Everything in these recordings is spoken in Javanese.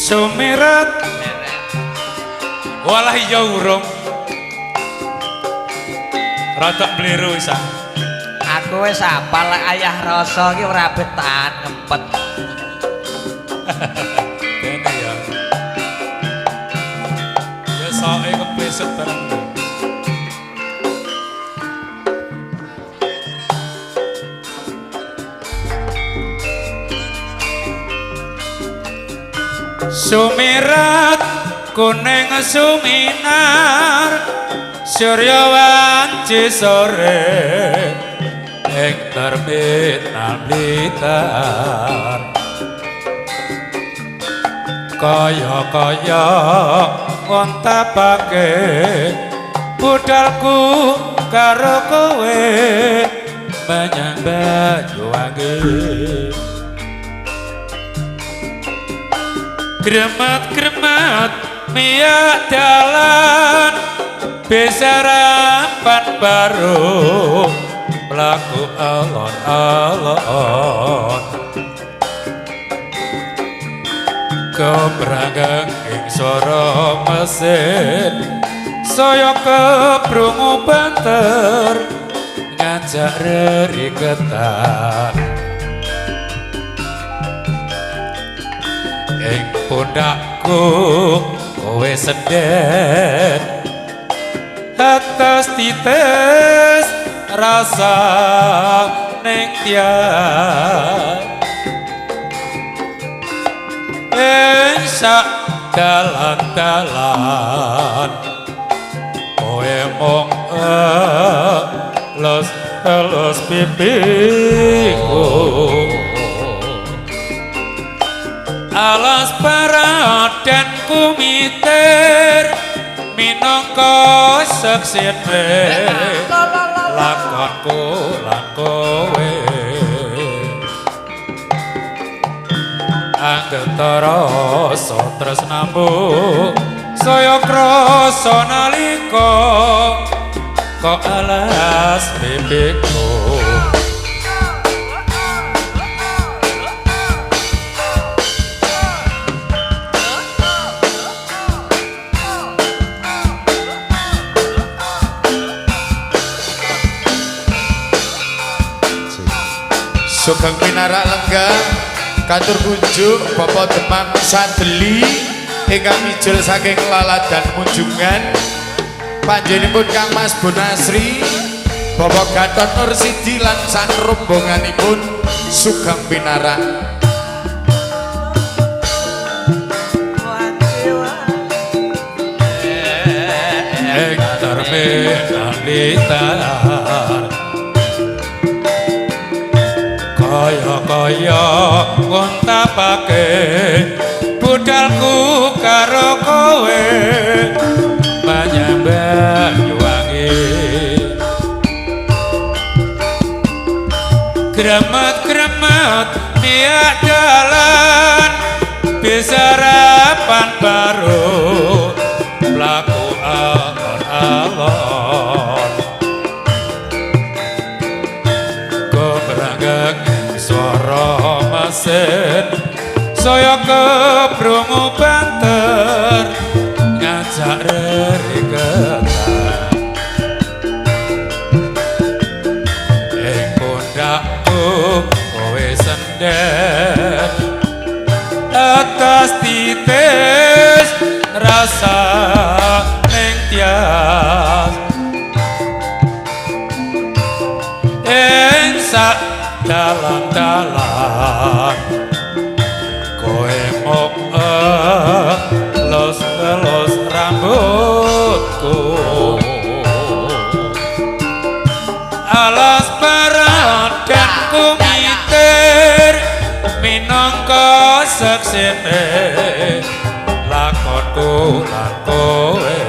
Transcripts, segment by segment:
Sumirat walah iya urung rada bliru isa aku wis apal ayah rasa iki ora betahan ngempet kene ya ya soe kepleset bareng Sumirat kuning suminar surya wanci sore ing terminal Blitar kaya-kaya ngontapake budalku karo kowe menyang Banyuwangi Gremet-gremet miyak dalan besarapan baru mlaku alon-alon kebranggang ing swara mesin saya keprungu banter ngajak reriketan ing pundakku kowe sendet atas titis rasa ning tiang ing sak dalan-dalan kowe mung los pipiku alas para dan kumitir minangka seksine lakonku lan kowe anggentara tresnamu saya krasa nalika kok alas pipiku Sugeng Pinarak Lenggah katur kunjuk Bapak Demang Sadeli ingkang mijil saking Laladan Munjungan panjenenganipun Kang Mas Bonasri Bapak Gatot Nursidi lan sak rombonganipun Sugeng Pinarak Blitar kaya-kaya ngontapake budalku karo kowe menyang Banyuwangi gremet-gremet miyak dalan besarapan baru mlaku alon-alon kebranggang swara mesin saya keprungu banter ngajak reriketan ing pundakku kowe sendet atas titis rasa ning tias ing sak dalan-dalan kowe mok los rambutku alas barat dan kumitir minangka seksine lakonku lan kowe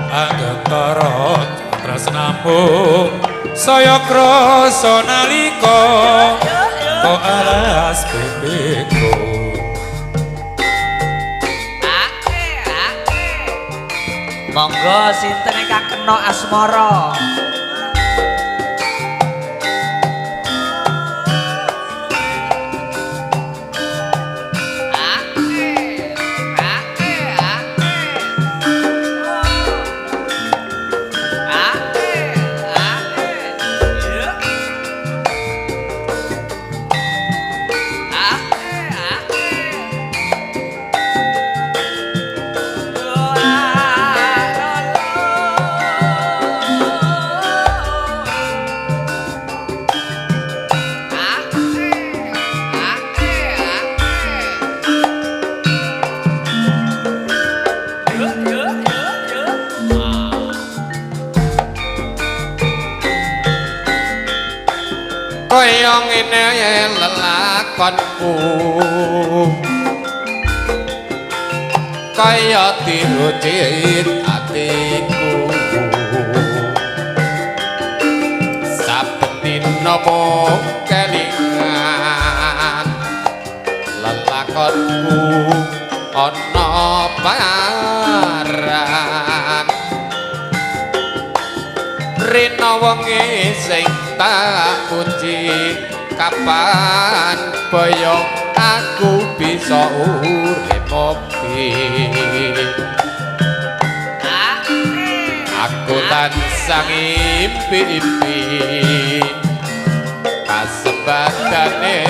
anggentara tresnamu saya krasa nalika kok alas pipiku monggo sinten ingkang kena asmara kaya ngene lelakonku kaya dirucit atiku saben dina mung kelingan lelakonku ana paran rina wengi sing tak puji kapan boyong aku bisa urip ngopi aku tansah ngimpi-impi kasebadane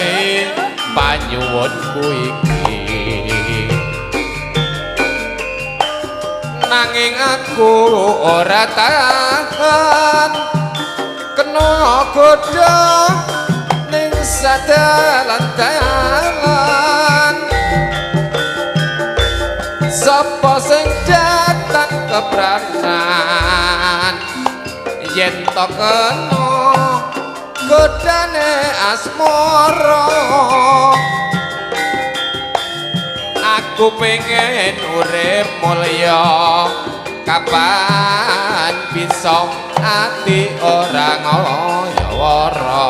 panyuwunku iki nanging aku ora tahan kena godha ning sadalan-dalan sapa sing datang kepranan yen to kena godhane asmara aku pengen urip mulya kapan bisa ati ora ngoyowara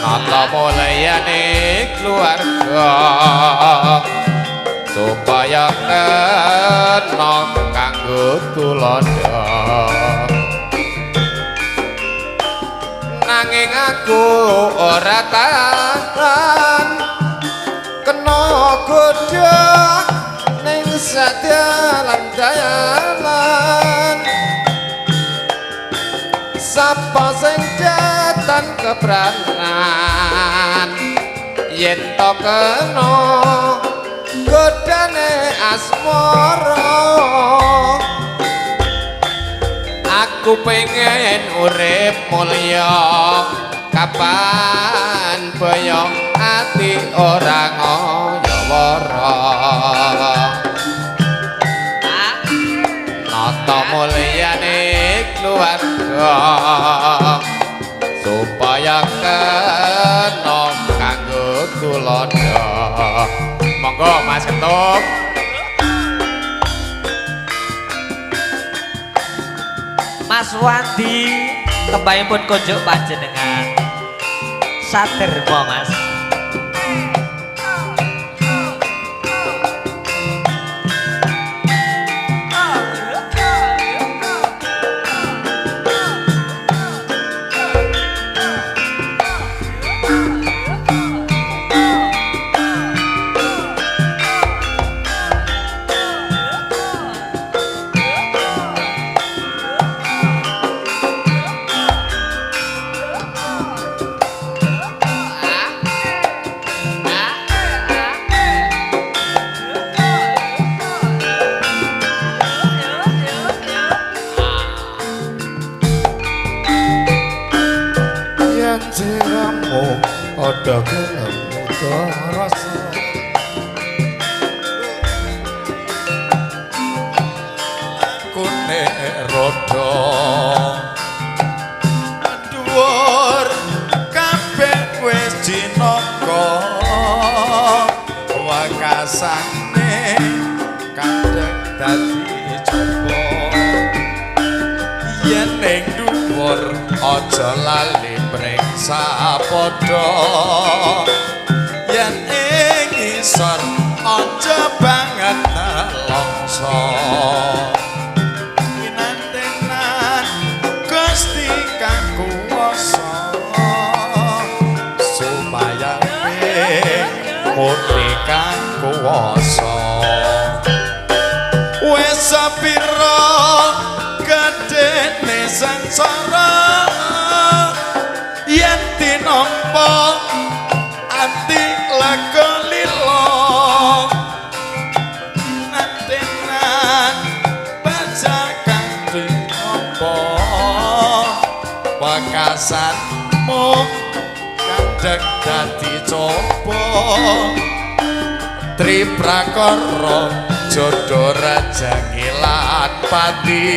nata mulyane keluarga supaya kena kanggo tulodo nanging aku ora tahan kena godha ning sadalan-dalan sapa sing datang kepranan yen to kena godhane asmara aku pengen urip mulya kapan boyong ati ora ngoyowara nata mulyane keluarga supaya kena kanggo tulodo monggo Mas Ketuk Mas Wandi tembangipun kunjuk panjenengan saderma Mas jiramu padha gelem rasa kune rodo dhuwur kabeh rasane kadang dadi coba yen ning dhuwur aja lali mreksa padha yen ing isor aja banget nelongso inantenan Gusti kang kuwasa supaya murni kang kuwasa wis sapira gedene sangsara yen tinampa ati laga lila nantenan baca kang tinampa wakasanmu kadang dadi coba Triprakara jodoh raja ngilan pati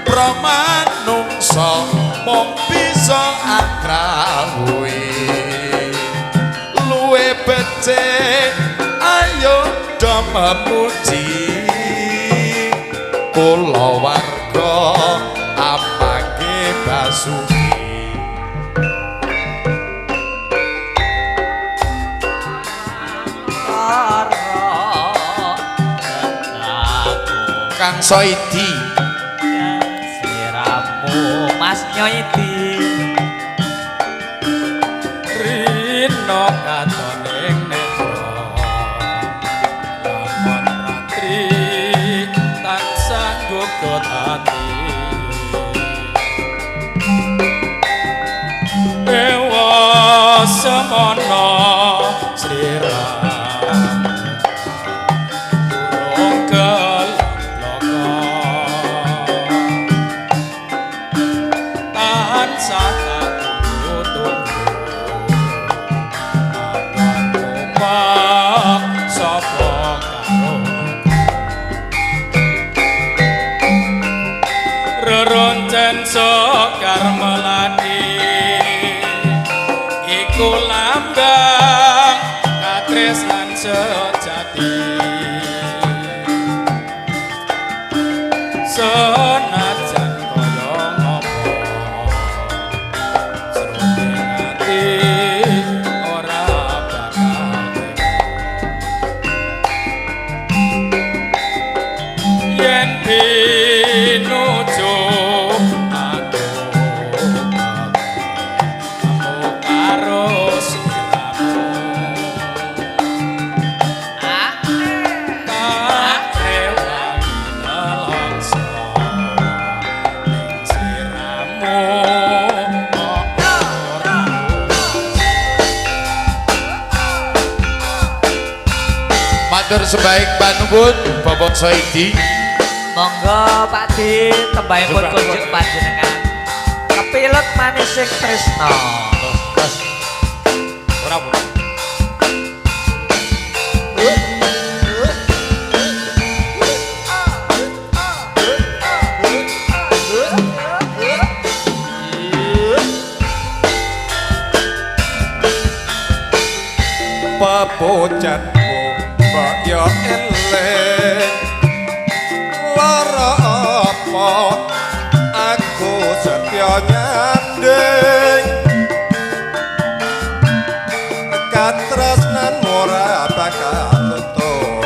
pramanungsa mung bisa akrawi luwe becik ayo do memuji kula warga apake basuki Kang Soidi siramu Mas Nyoidi Rino katoning netra lamun ratri tansah gugut ati dewa semana sliramu durung kelaka tansah reroncen sekar melati iku lambang katresnan sejati senajan kaya ngopo srunting ati ora bakal yen pinuju aku karo siramu tak rewangi nelongso ning siramu ora matur sebaik panuwun Bapak Soidi monggo Pak Di tembahipun kunjuk panjenengan kepilut manising tresna ora apa pepujatmu kaya eleh lara apa aku setya nyanding katresnan ora bakal luntur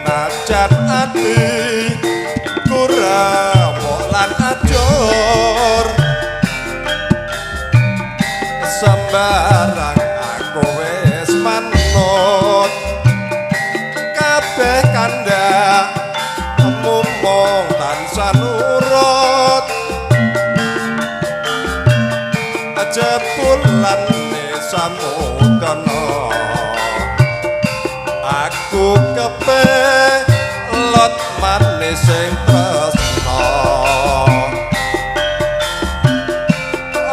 najan ati kurawa lan ajur sembarang aku wis manut kabeh kandhak mumung tansah nurut jebulan samudana aku kepelot manis sing tresna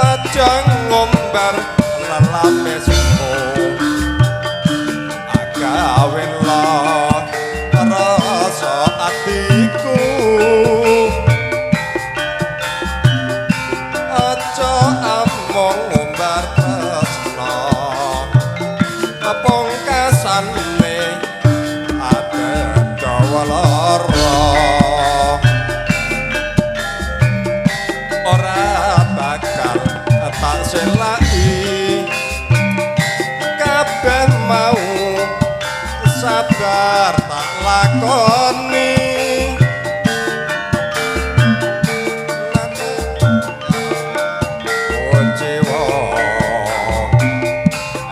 aja ngombar lalamesmu agawin lah rasa atiku aja among ngombar tresna apong lakoni Jiwa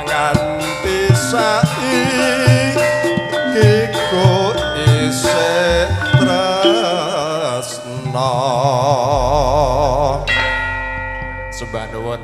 nganti saiki ku isih tresna sembah nuwun